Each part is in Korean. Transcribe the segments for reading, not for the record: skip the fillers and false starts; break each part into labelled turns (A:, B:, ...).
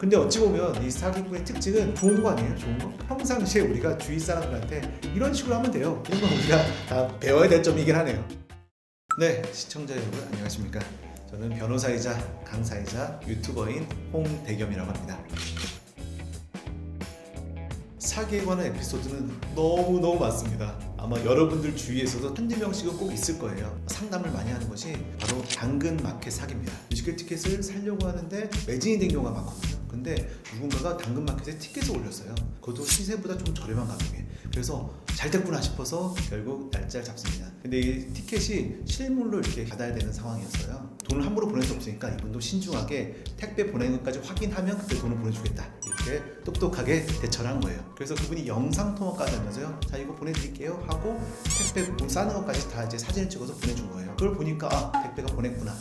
A: 근데 어찌 보면 이 사기꾼의 특징은 좋은 거 아니에요? 좋은 거? 평상시에 우리가 주위 사람들한테 이런 식으로 하면 돼요. 이런 건 우리가 다 배워야 될 점이긴 하네요. 네, 시청자 여러분 안녕하십니까? 저는 변호사이자 강사이자 유튜버인 홍대겸이라고 합니다. 사기에 관한 에피소드는 너무너무 많습니다. 아마 여러분들 주위에서도 한두 명씩은 꼭 있을 거예요. 상담을 많이 하는 것이 바로 당근 마켓 사기입니다. 뮤지컬 티켓을 사려고 하는데 매진이 된 경우가 많거든요. 근데 누군가가 당근 마켓에 티켓을 올렸어요. 그것도 시세보다 좀 저렴한 가격에. 그래서 잘 됐구나 싶어서 결국 날짜를 잡습니다. 근데 이 티켓이 실물로 이렇게 받아야 되는 상황이었어요. 돈을 함부로 보낼 수 없으니까 이분도 신중하게 택배 보내는 것까지 확인하면 그때 돈을 보내주겠다. 이렇게 똑똑하게 대처를 한 거예요. 그래서 그분이 영상통화까지 하면서요. 자, 이거 보내드릴게요 하고 택배 싸는 것까지 다 이제 사진을 찍어서 보내준 거예요. 그걸 보니까 아, 택배를 보냈구나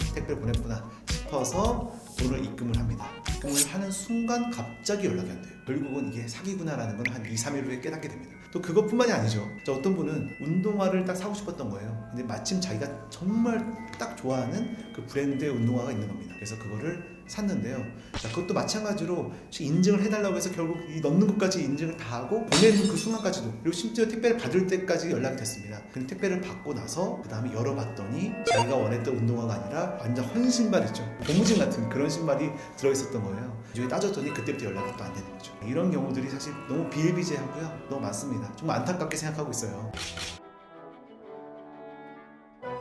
A: 싶어서 돈을 입금을 합니다. 입금을 하는 순간 갑자기 연락이 안 돼요. 결국은 이게 사기구나라는 건 한 2, 3일 후에 깨닫게 됩니다. 또 그것뿐만이 아니죠. 어떤 분은 운동화를 딱 사고 싶었던 거예요. 근데 마침 자기가 정말 딱 좋아하는 그 브랜드의 운동화가 있는 겁니다. 그래서 그거를 샀는데요. 자, 그것도 마찬가지로 인증을 해달라고 해서 결국 이 넣는 것까지 인증을 다 하고 보내는 그 순간까지도, 그리고 심지어 택배를 받을 때까지 연락이 됐습니다. 근데 택배를 받고 나서 그 다음에 열어봤더니 자기가 원했던 운동화가 아니라 완전 헌 신발이죠. 고무신 같은 그런 신발이 들어있었던 거예요. 나중에 따졌더니 그때부터 연락이 또 안 되는 거죠. 이런 경우들이 사실 너무 비일비재하고요. 너무 많습니다. 정말 안타깝게 생각하고 있어요.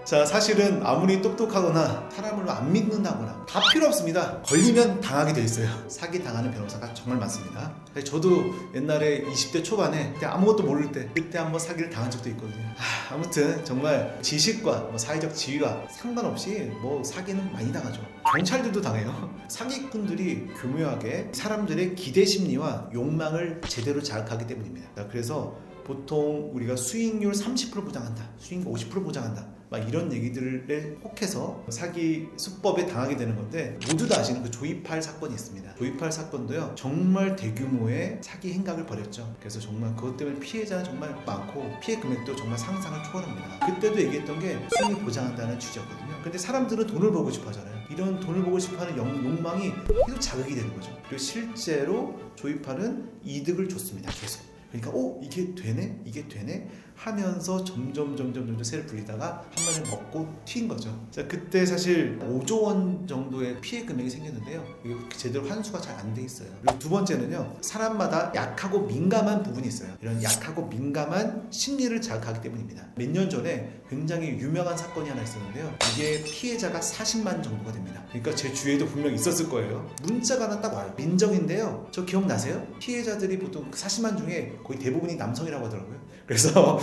A: 자, 사실은 아무리 똑똑하거나 사람을 안 믿는다거나 다 필요 없습니다. 걸리면 당하게 돼 있어요. 사기 당하는 변호사가 정말 많습니다. 저도 옛날에 20대 초반에 그때 아무것도 모를 때 그때 한번 사기를 당한 적도 있거든요. 아무튼 정말 지식과 사회적 지위와 상관없이 사기는 많이 당하죠. 경찰들도 당해요. 사기꾼들이 교묘하게 사람들의 기대 심리와 욕망을 제대로 자극하기 때문입니다. 그래서 보통 우리가 수익률 30% 보장한다, 수익률 50% 보장한다, 막 이런 얘기들을 혹해서 사기 수법에 당하게 되는 건데, 모두 다 아시는 그 조이팔 사건이 있습니다. 조이팔 사건도요, 정말 대규모의 사기 행각을 벌였죠. 그래서 정말 그것 때문에 피해자는 정말 많고 피해 금액도 정말 상상을 초월합니다. 그때도 얘기했던 게 수익 보장한다는 취지였거든요. 근데 사람들은 돈을 벌고 싶어 하잖아요. 이런 돈을 벌고 싶어 하는 욕망이 계속 자극이 되는 거죠. 그리고 실제로 조이팔은 이득을 줬습니다. 계속. 그러니까 이게 되네 하면서 점점 새를 불리다가 한 번에 먹고 튄 거죠. 자, 그때 사실 5조 원 정도의 피해 금액이 생겼는데요. 이게 제대로 환수가 잘 안 돼 있어요. 그리고 두 번째는요, 사람마다 약하고 민감한 부분이 있어요. 이런 약하고 민감한 심리를 자극하기 때문입니다. 몇 년 전에 굉장히 유명한 사건이 하나 있었는데요. 이게 피해자가 40만 정도가 됩니다. 그러니까 제 주위에도 분명 있었을 거예요. 문자가 하나 딱 와요. 민정인데요. 저 기억나세요? 피해자들이 보통 40만 중에 거의 대부분이 남성이라고 하더라고요. 그래서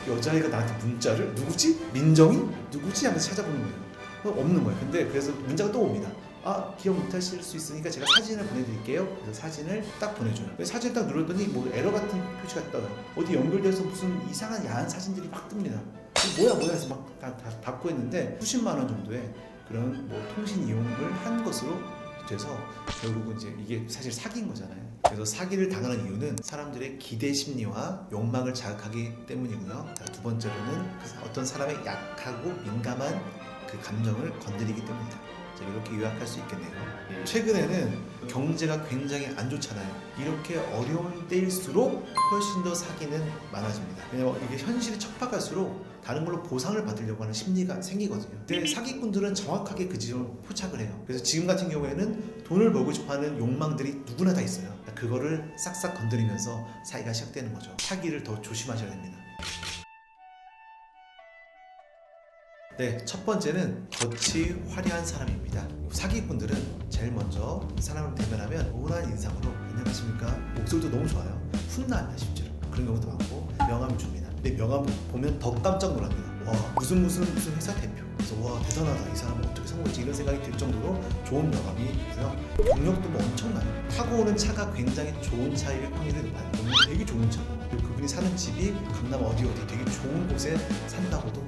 A: 여자애가 나한테 문자를, 누구지? 민정인? 누구지? 하면서 찾아보는 거예요. 없는 거예요. 근데 그래서 문자가 또 옵니다. 기억 못하실 수 있으니까 제가 사진을 보내드릴게요. 그래서 사진을 딱 보내줘요. 사진을 딱 눌렀더니 에러 같은 표시가 떠요. 어디 연결돼서 무슨 이상한 야한 사진들이 막 뜹니다. 뭐야 해서 막 다 닫고 했는데 수십만 원 정도의 그런 통신 이용을 한 것으로 돼서 결국은 이제 이게 사실 사기인 거잖아요. 그래서 사기를 당하는 이유는 사람들의 기대 심리와 욕망을 자극하기 때문이고요. 자, 두 번째로는 어떤 사람의 약하고 민감한 그 감정을 건드리기 때문이다. 자, 이렇게 요약할 수 있겠네요. 최근에는 경제가 굉장히 안 좋잖아요. 이렇게 어려운 때일수록 훨씬 더 사기는 많아집니다. 왜냐면 이게 현실이 척박할수록 다른 걸로 보상을 받으려고 하는 심리가 생기거든요. 근데 사기꾼들은 정확하게 그 지점을 포착을 해요. 그래서 지금 같은 경우에는 돈을 벌고 싶어하는 욕망들이 누구나 다 있어요. 그거를 싹싹 건드리면서 사기가 시작되는 거죠. 사기를 더 조심하셔야 됩니다. 네, 첫 번째는 겉이 화려한 사람입니다. 사기꾼들은 제일 먼저 사람을 대면하면 온화한 인상으로 안녕하십니까? 목소리도 너무 좋아요. 훈남이야 실제로. 그런 경우도 많고 명함을 줍니다. 근데 명함 보면 더 깜짝 놀랍니다. 와, 무슨 회사 대표. 그래서 와, 대단하다. 이 사람은 어떻게 성공했지? 이런 생각이 들 정도로 좋은 명함이 있고요. 경력도 엄청나요. 타고 오는 차가 굉장히 좋은 차일 확률이 높아요. 되게 좋은 차. 그리고 그분이 사는 집이 강남 어디 되게 좋은 곳에 산다고도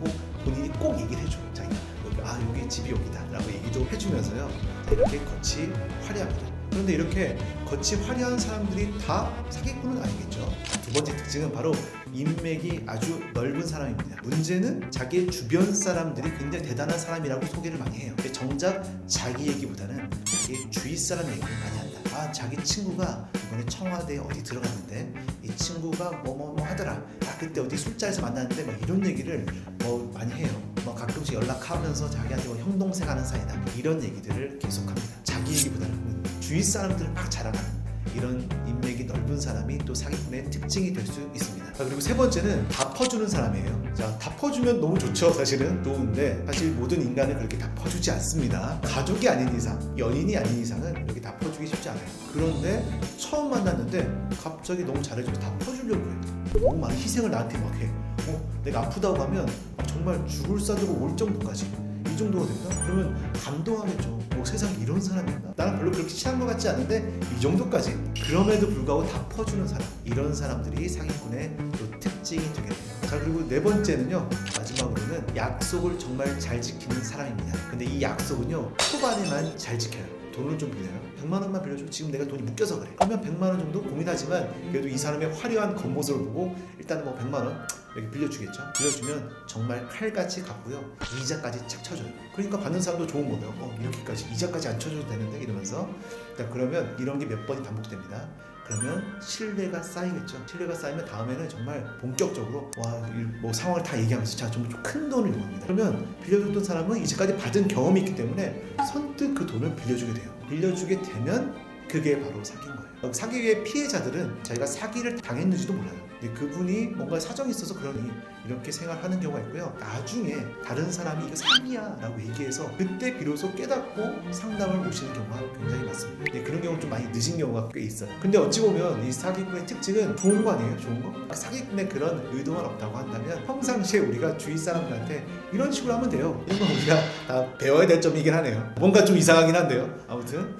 A: 본인이 꼭 얘기를 해줘요. 자기가 여기 집이 여기다 라고 얘기도 해주면서요. 이렇게 겉이 화려합니다. 그런데 이렇게 겉이 화려한 사람들이 다 사기꾼은 아니겠죠. 두 번째 특징은 바로 인맥이 아주 넓은 사람입니다. 문제는 자기의 주변 사람들이 굉장히 대단한 사람이라고 소개를 많이 해요. 근데 정작 자기 얘기보다는 자기 주위 사람 얘기를 많이 한다. 자기 친구가 이번에 청와대에 어디 들어갔는데 이 친구가 뭐 하더라, 그때 어디 술자리에서 만났는데 막 이런 얘기를 뭐 많이 해요. 뭐 가끔씩 연락하면서 자기한테 뭐 형 동생 하는 사이다 이런 얘기들을 계속합니다. 자기 얘기보다는 주위 사람들을 막 자랑하는 이런 인맥이 넓은 사람이 또 사기꾼의 특징이 될 수 있습니다. 그리고 세 번째는 다 퍼주는 사람이에요. 자, 다 퍼주면 너무 좋죠. 사실은 좋은데 사실 모든 인간을 그렇게 다 퍼주지 않습니다. 가족이 아닌 이상, 연인이 아닌 이상은 이렇게 다 퍼주기 쉽지 않아요. 그런데 처음 만났는데 갑자기 너무 잘해줘서 다 퍼주려고 해요. 너무 많은 희생을 나한테 막 해. 내가 아프다고 하면 정말 죽을 싸두고 올 정도까지, 이 정도가 된다? 그러면 감동하겠죠. 세상에 이런 사람이 있나? 나랑 별로 그렇게 친한 것 같지 않은데 이 정도까지. 그럼에도 불구하고 다 퍼주는 사람, 이런 사람들이 사기꾼의 또 특징이 되겠네요. 자, 그리고 네 번째는요, 마지막으로는 약속을 정말 잘 지키는 사람입니다. 근데 이 약속은요, 초반에만 잘 지켜요. 돈을 좀 빌려요. 100만 원만 빌려줘. 지금 내가 돈이 묶여서 그래. 그러면 100만 원 정도 고민하지만 그래도 이 사람의 화려한 겉모습을 보고 일단은 뭐 100만 원 이렇게 빌려주겠죠. 빌려주면 정말 칼같이 갚고요, 이자까지 착 쳐줘요. 그러니까 받는 사람도 좋은 거예요. 이렇게까지 이자까지 안 쳐줘도 되는데 이러면서. 그러면 이런 게 몇 번이 반복됩니다. 그러면 신뢰가 쌓이겠죠. 신뢰가 쌓이면 다음에는 정말 본격적으로 뭐 상황을 다 얘기하면서 자, 좀 큰 돈을 요구합니다. 그러면 빌려줬던 사람은 이제까지 받은 경험이 있기 때문에 선뜻 그 돈을 빌려주게 돼요. 빌려주게 되면 그게 바로 사기인 거예요. 사기의 피해자들은 자기가 사기를 당했는지도 몰라요. 그분이 뭔가 사정이 있어서 그러니 이렇게 생활하는 경우가 있고요. 나중에 다른 사람이 이거 사기야 라고 얘기해서 그때 비로소 깨닫고 상담을 오시는 경우가 굉장히 많습니다. 그런 경우 좀 많이 늦은 경우가 꽤 있어요. 근데 어찌 보면 이 사기꾼의 특징은 좋은 거 아니에요? 좋은 거? 사기꾼의 그런 의도만 없다고 한다면 평상시에 우리가 주위 사람들한테 이런 식으로 하면 돼요. 이런 건 우리가 다 배워야 될 점이긴 하네요. 뭔가 좀 이상하긴 한데요. 아무튼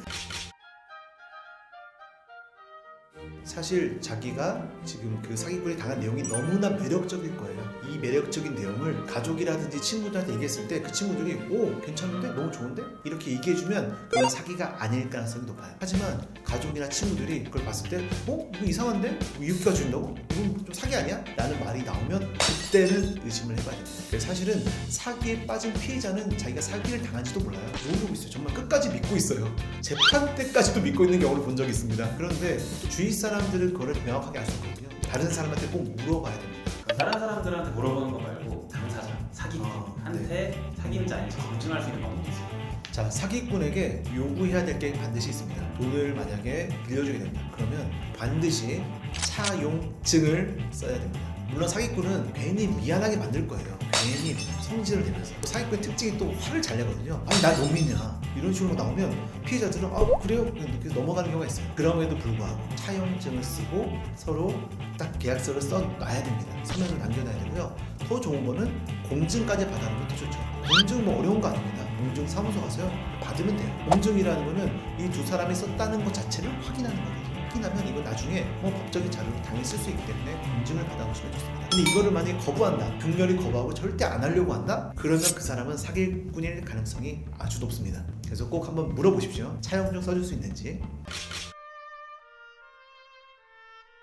A: 사실 자기가 지금 그 사기꾼이 당한 내용이 너무나 매력적일 거예요. 이 매력적인 내용을 가족이라든지 친구들한테 얘기했을 때 그 친구들이 괜찮은데? 너무 좋은데? 이렇게 얘기해주면 그건 사기가 아닐 가능성이 높아요. 하지만 가족이나 친구들이 그걸 봤을 때 이거 이상한데? 이렇게까지 준다고? 이건 좀 사기 아니야? 라는 말이 나오면 그때는 의심을 해봐야 됩니다. 그래서 사실은 사기에 빠진 피해자는 자기가 사기를 당한지도 몰라요. 모르고 있어요. 정말 끝까지 믿고 있어요. 재판 때까지도 믿고 있는 경우를 본 적이 있습니다. 그런데 주위 사람들은 그걸 명확하게 알 수 없거든요. 다른 사람한테 꼭 물어봐야 됩니다.
B: 다른 사람들한테 물어보는 거 말고 당사자, 사기꾼한테 사기인지 아닌지 검증할 수 있는 방법이 있어요.
A: 자, 사기꾼에게 요구해야 될 게 반드시 있습니다. 돈을 만약에 빌려주게 된다. 그러면 반드시 차용증을 써야 됩니다. 물론 사기꾼은 괜히 미안하게 만들 거예요. 괜히 성질을 내면서. 사기꾼의 특징이 또 화를 잘 내거든요. 아니 날 못 믿냐 이런 식으로 나오면 피해자들은 그래요? 이렇게 넘어가는 경우가 있어요. 그럼에도 불구하고 차용증을 쓰고 서로 딱 계약서를 써놔야 됩니다. 서면을 남겨놔야 되고요. 더 좋은 거는 공증까지 받아놓는 것도 좋죠. 공증 뭐 어려운 거 아닙니다. 공증 사무소 가서요 받으면 돼요. 공증이라는 거는 이 두 사람이 썼다는 것 자체를 확인하는 거거든요. 확인하면 이거 나중에 법적인 자료로 당연히 쓸 수 있기 때문에 공증을 받아놓으시면 좋습니다. 근데 이거를 만약에 거부한다, 극렬히 거부하고 절대 안 하려고 한다? 그러면 그 사람은 사기꾼일 가능성이 아주 높습니다. 그래서 꼭 한번 물어보십시오. 차용증 써줄 수 있는지.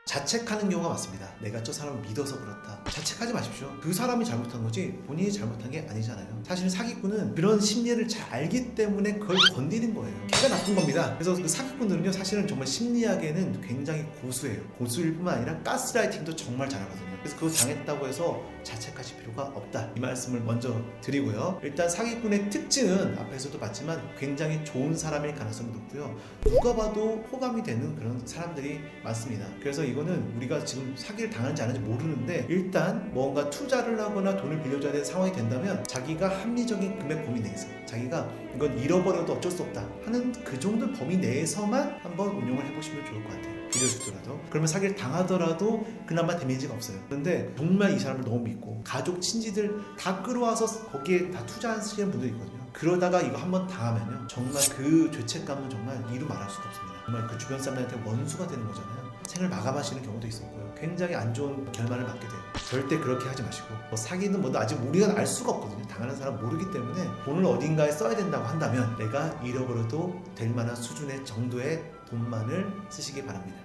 A: 자책하는 경우가 많습니다. 내가 저 사람을 믿어서 그렇다. 자책하지 마십시오. 그 사람이 잘못한 거지 본인이 잘못한 게 아니잖아요. 사실 사기꾼은 그런 심리를 잘 알기 때문에 그걸 건드리는 거예요. 걔가 나쁜 겁니다. 그래서 그 사기꾼들은요, 사실은 정말 심리학에는 굉장히 고수예요. 고수일 뿐만 아니라 가스라이팅도 정말 잘하거든요. 그래서 그거 당했다고 해서 자책하실 필요가 없다, 이 말씀을 먼저 드리고요. 일단 사기꾼의 특징은 앞에서도 봤지만 굉장히 좋은 사람일 가능성이 높고요. 누가 봐도 호감이 되는 그런 사람들이 많습니다. 그래서 이거는 우리가 지금 사기를 당하는지 안 하는지 모르는데 일단 뭔가 투자를 하거나 돈을 빌려줘야 되는 상황이 된다면 자기가 합리적인 금액 범위 내에서, 자기가 이건 잃어버려도 어쩔 수 없다 하는 그 정도 범위 내에서만 한번 운용을 해보시면 좋을 것 같아요. 빌려주더라도. 그러면 사기를 당하더라도 그나마 데미지가 없어요. 그런데 정말 이 사람을 너무 믿고 가족, 친지들 다 끌어와서 거기에 다 투자하시는 분들이 있거든요. 그러다가 이거 한번 당하면요, 정말 그 죄책감은 정말 이루 말할 수가 없습니다. 정말 그 주변 사람들한테 원수가 되는 거잖아요. 생을 마감하시는 경우도 있었고요. 굉장히 안 좋은 결말을 맞게 돼요. 절대 그렇게 하지 마시고, 사기는 뭐도 아직 우리가 알 수가 없거든요. 당하는 사람 모르기 때문에 돈을 어딘가에 써야 된다고 한다면 내가 잃어버려도 될 만한 수준의 정도의 돈만을 쓰시기 바랍니다.